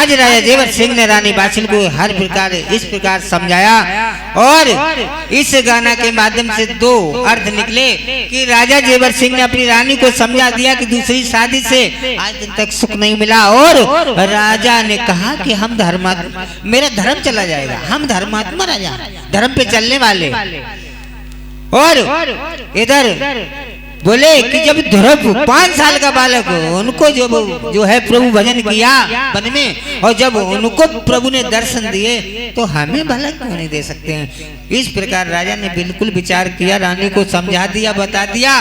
आज राजा जेवर सिंह ने रानी बाछिल को हर प्रकार इस प्रकार समझाया और इस गाना के माध्यम से दो अर्थ निकले कि राजा जेवर सिंह ने अपनी रानी को समझा दिया कि दूसरी शादी से आज दिन तक सुख नहीं मिला और राजा ने कहा कि हम धर्मात्मा, मेरा धर्म चला जाएगा, हम धर्मात्मा राजा, धर्म पे चलने वाले। और इधर बोले कि जब ध्रुव 5 साल का बालक उनको जो है प्रभु भजन किया वन में, और जब उनको प्रभु ने दर्शन दिए तो हमें भला क्यों नहीं दे सकते हैं। इस प्रकार राजा ने बिल्कुल विचार किया, रानी को समझा दिया, बता दिया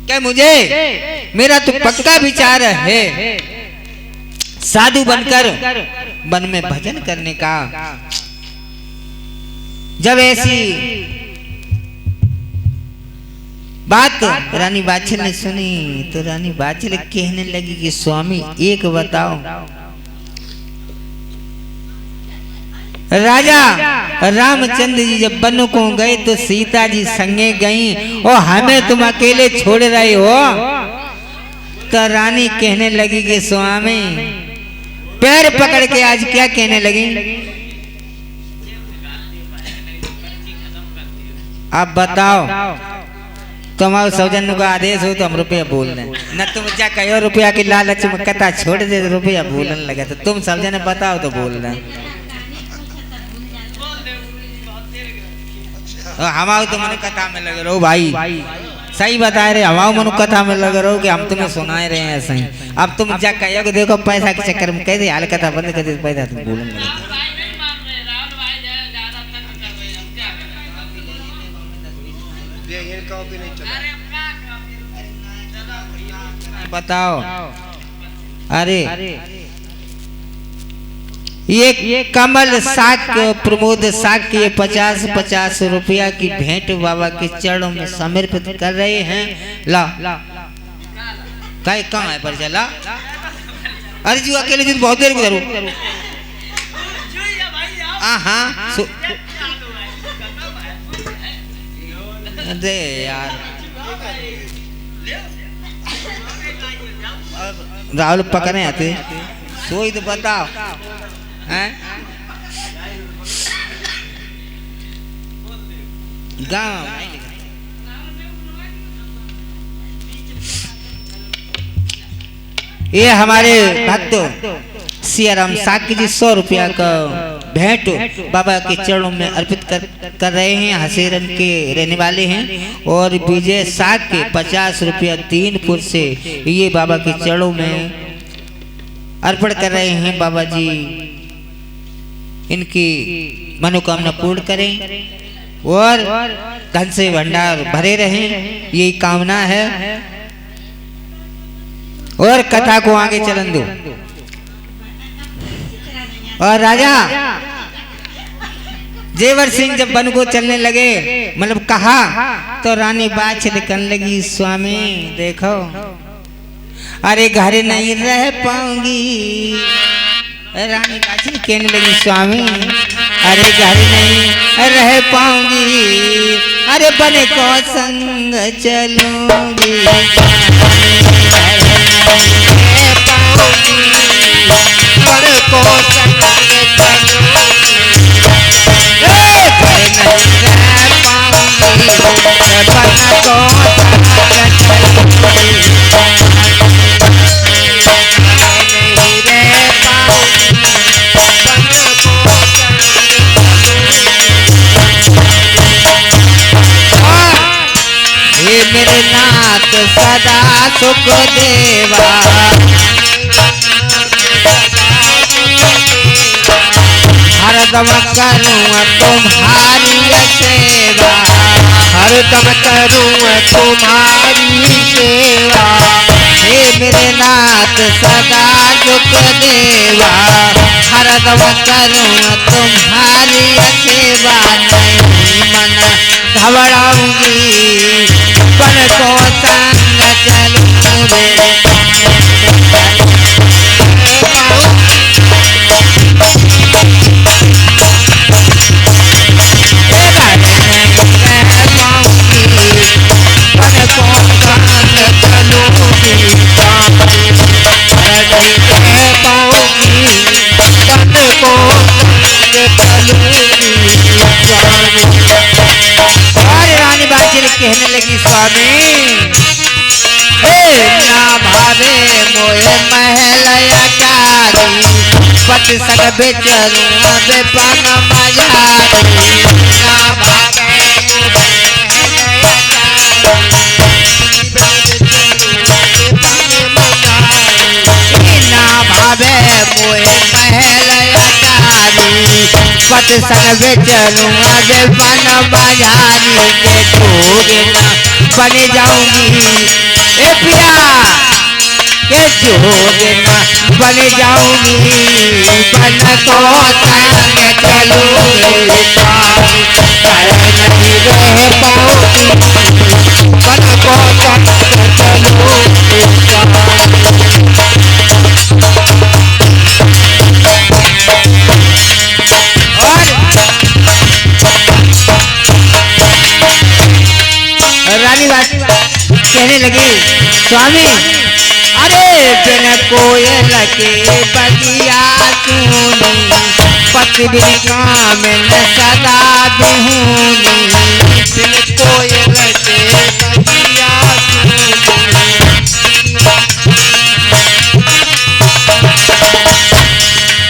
क्या मुझे मेरा तो पक्का विचार है साधु बनकर वन में भजन करने का। जब ऐसी बात रानी बाछिल ने सुनी तो रानी बाछिल कहने लगी कि स्वामी एक बताओ, राजा रामचंद्र जी जब वन को गए तो सीता जी संगे गईं और हमें तुम अकेले छोड़ रहे हो। तो रानी कहने लगी कि स्वामी, पैर पकड़ के आज क्या कहने लगी, आप बताओ, तुम्हारे सौजन्य का आदेश हो तो हम रुपया बोल रहे न, तुम क्या कहो रुपया की लालच में कथा छोड़ दे रुपया बोलने लगा, तो तुम सौजन्य बताओ तो बोल रहे हमाओ तो मन कथा में लगे रहो भाई, सही बता रहे, हमाओ मनु कथा में लगे रहो कि हम तुम्हें सुनाए रहे हैं ऐसा ही। अब तुम क्या कहो कि देखो पैसा के चक्कर में कह दे हाल कथा बंद कर दे, पैसा तुम बोलने लगे। बताओ, अरे ये कमल साक प्रमोद साक के 50-50 रुपया की भेंट बाबा के चरणों में समर्पित कर रहे हैं। ला कहाँ है पर चला, अरे जी अकेले दिन बहुत देर गुजरू। हाँ दे यार, राहुल पकड़े आते सोई तो बताओ हैं गाँव। ये हमारे भक्त सियाराम साकी जी 100 रुपया का भेंट बाबा के चरणों में अर्पित कर रहे हैं। हसेरन के रहने वाले हैं और विजय साग के 50 रुपया 3 फुट से ये बाबा के चरणों में अर्पण कर रहे हैं। बाबा जी इनकी मनोकामना पूर्ण करें और धन से भंडार भरे रहें, यही कामना है। और कथा को आगे चलन दो। और राजा जेवर सिंह जब वन को चलने लगे, मतलब कहा, तो रानी बाछिल कहने लगी स्वामी देखो, अरे घर नहीं रह पाऊंगी। रानी बाछिल कहने लगी स्वामी अरे घर नहीं रह पाऊंगी, अरे बन को संग चलूंगी। बन को संग मेरे नाथ सदा सुख देवा, हरदम करूँ तुम्हारी सेवा, हरदम करूँ तुम्हारी सेवा। हे मेरे नाथ सदा सुख देवा, हरदम करूँ तुम्हारी सेवा। नहीं मन घबराऊंगी, बन को संग चलूंगी। पाऊंगी पत सग बेचरू अबे पान मजारी ना भावे मोहे महल अटारी पत सग बेचरू अबे पान मजारी के जोगे ना बन जाऊंगी ए पिया के जोगे ना बन जाऊंगी बन को संग चलूंगी कर नहीं रह पाऊंगी बन को संग चलूंगी रानी बात कहने लगी स्वामी अरे बिन कोयल के बगिया सुनी पति बिन काम न सदा बिहूनी बिन कोयल के बगिया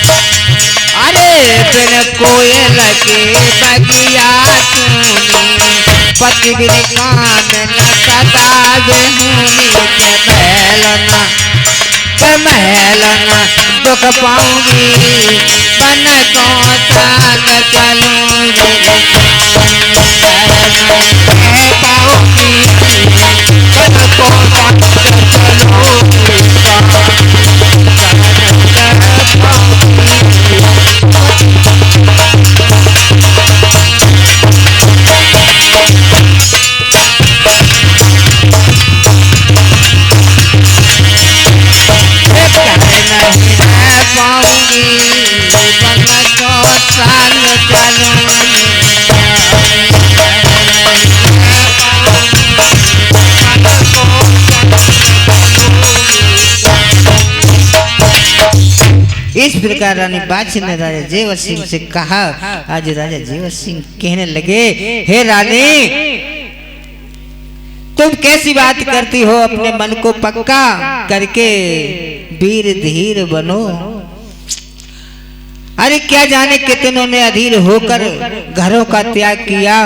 अरे बिन कोयल के बगिया सुनी पति बिन काम न सदा बेहूनी के महलना दुख पाऊंगी बन को संग चलूंगी पाऊंगी बन को संग चलूंगी इस प्रकार रानी बादशाह ने राजा जेवर सिंह से कहा। आज राजा जेवर सिंह कहने लगे हे रानी तुम कैसी बात करती हो अपने मन को पक्का करके वीर धीर बनो। अरे क्या जाने कितनों ने अधीर होकर घरों का त्याग किया।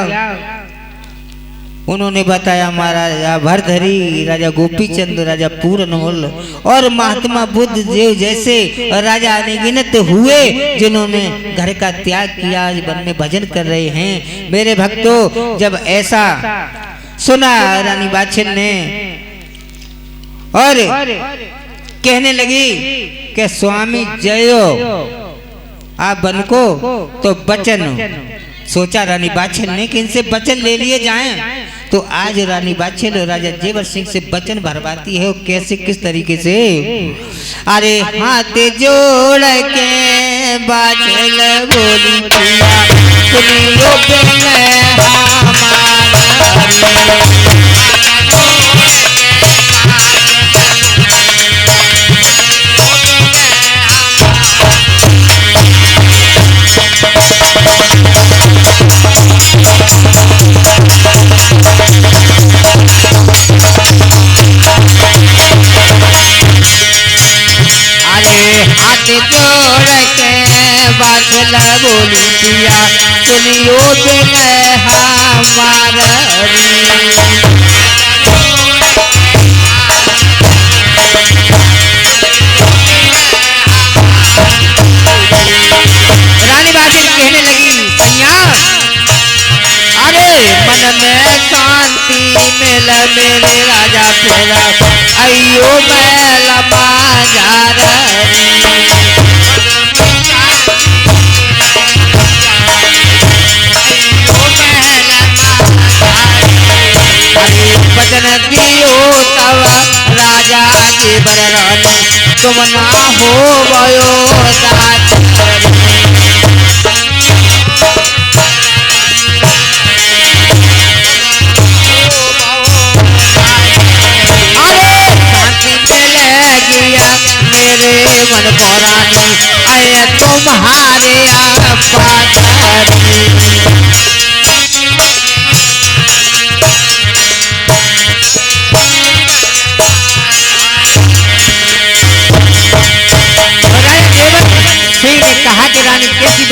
उन्होंने बताया महाराजा भरधरी राजा गोपीचंद राजा पूरनमल और महात्मा बुद्ध देव जैसे राजा अनगिनत हुए जिन्होंने घर का त्याग किया आज वन में भजन कर रहे हैं। मेरे भक्तों जब ऐसा सुना रानी बादशाह ने और कहने लगी कि स्वामी जयो आप बन को तो बचन सोचा रानी बादशाह ने कि इनसे वचन ले लिए जाएं। तो आज रानी बादशाह राजा जेवर सिंह से वचन भरवाती है। कैसे किस तरीके से अरे हाथ जोड़ के बादशाह बोली सुनियो हाथ जोड़ के बादशाह बोली पिया सुनियो तुम हमारा रानी बादशाह कहने लगी सैया अरे मन में शांति मिल मेरे राजा फेरा अयो मैल बाजार वचन दियो तब राजा जी बररानी तुम ना हो भयो मेरे मन पौरानी आए तुम्हारे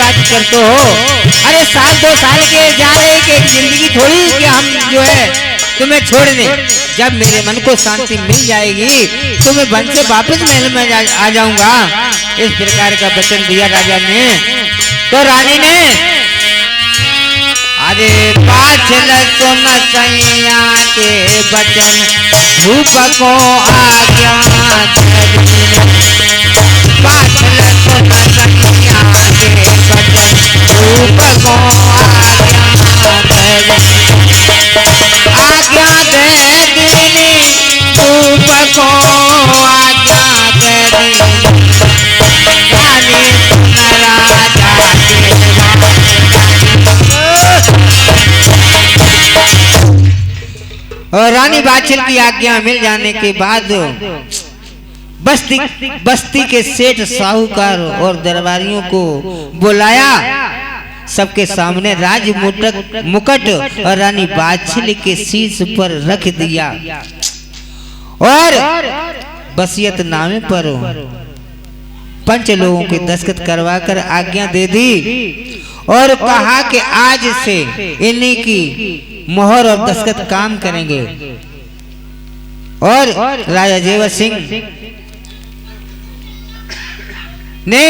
बात करते हो? अरे साल 2 साल के जा रहे कि एक जिंदगी थोड़ी कि हम जो है तुम्हें छोड़ दें। जब मेरे मन को शांति मिल जाएगी तो मैं वन से वापस महल में आ जाऊंगा। इस प्रकार का वचन दिया राजा ने। तो रानी ने अरे पाछल सुन सैया के वचन धूप को आज्ञा पाछल सुन सैया के वचन धूप को आज्ञा दे दीनी धूप को आज्ञा दे दीनी रानी सुन राजा के और रानी बाछल की आज्ञा मिल जाने के बाद बस्ती के सेठ साहूकार और दरबारियों को बुलाया। सबके सामने राज मुकुट और रानी बाछल के शीश पर रख दिया और वसीयत नामे पर पंच लोगों के दस्तखत करवाकर आज्ञा दे दी और कहा कि आज से इन्हीं की मोहर और दस्तखत काम करेंगे। और राजा जेवर सिंह ने